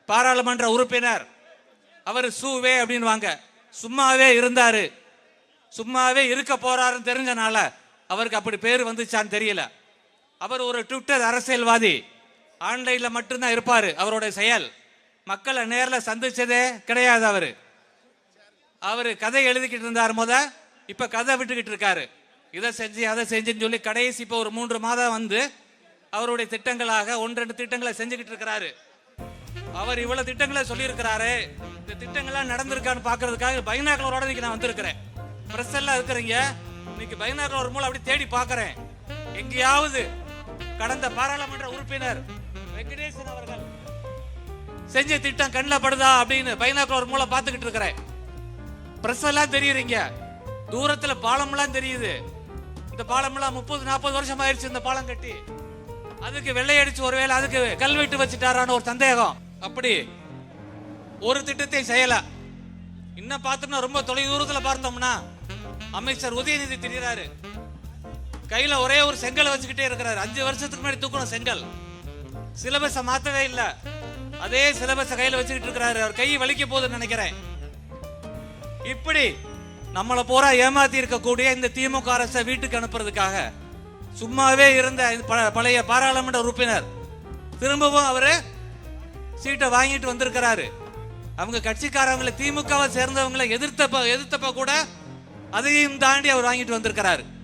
பாராளுமன்ற உறுப்பினர். அவர் சூவே அப்படின்னு வாங்க, சும்மாவே இருந்தாரு, சும்மாவே இருக்க போறாருன்னு தெரிஞ்சனால அவருக்கு அப்படி பேர் வந்துச்சான்னு தெரியல. அவர் ஒரு ட்விட்டர் அரசியல்வாதி, ஆன்லைன்ல மட்டும்தான் இருப்பாரு. அவருடைய செயல் மக்களை நேரில் சந்திச்சதே கிடையாது. அவரு கதை எழுதிக்கிட்டு இருந்தார் இப்ப கதை விட்டுக்கிட்டு இருக்காரு. இதை செஞ்சு அதை செஞ்சுன்னு சொல்லி கடைசி இப்ப ஒரு 3 மாதம் வந்து அவருடைய திட்டங்களாக 1-2 திட்டங்களை செஞ்சுக்கிட்டு இருக்கிறாரு. அவர் இவ்வளவு திட்டங்களை சொல்லி இருக்கிறாரு. இந்த திட்டங்கள்லாம் நடந்திருக்கான்னு பாக்குறதுக்காக பைனாகுலரோட இன்னைக்கு நான் வந்திருக்கிறேன். பிரஸ் எல்லாம் இருக்கிறீங்க, இன்னைக்கு பைனாகுலர் மூலம் அப்படி தேடி பாக்குறேன். எங்கேயாவது கடந்த பாராளுமன்ற உறுப்பினர் வெங்கடேசன் அவர்கள் செஞ்ச திட்டம் கண்ணில் படுதா அப்படின்னு பைனாகுலர் மூலம் பார்த்துக்கிட்டு இருக்கிறேன். பிரஸ் எல்லாம் தெரியுறீங்க, தூரத்துல பாலம்லாம் தெரியுது. இந்த பாலம்லாம் 30-40 வருஷம் ஆயிடுச்சு இந்த பாலம் கட்டி. அதுக்கு வெள்ளை அடிச்சு ஒருவேளை அதுக்கு கல்வெட்டு வச்சுட்டாரான்னு ஒரு சந்தேகம். அப்படி ஒரு திட்டத்தை செய்யல. இன்னும் பார்த்தோம்னா ரொம்ப தொலை தூரத்துல பார்த்தோம்னா அமைச்சர் உதயநிதி தெரிகிறாரு, கையில ஒரே ஒரு செங்கல் வச்சுக்கிட்டே இருக்கிறாரு. 5 வருஷத்துக்கு முன்னாடி தூக்கணும் செங்கல். சிலபஸ மாத்தவே இல்லை, அதே சிலபஸ கையில வச்சுக்கிட்டு இருக்கிறாரு. அவர் கை வலிக்க போகுதுன்னு நினைக்கிறேன். இப்படி நம்மளை பூரா ஏமாத்தி இருக்கக்கூடிய இந்த திமுக அரசை வீட்டுக்கு அனுப்புறதுக்காக சும்மாவே இருந்த பழைய பாராளுமன்ற உறுப்பினர் திரும்பவும் அவரு சீட்டை வாங்கிட்டு வந்திருக்கிறாரு. அவங்க கட்சிக்காரங்களை திமுகவை சேர்ந்தவங்களை எதிர்த்தப்ப கூட அதையும் தாண்டி அவர் வாங்கிட்டு வந்திருக்கிறாரு.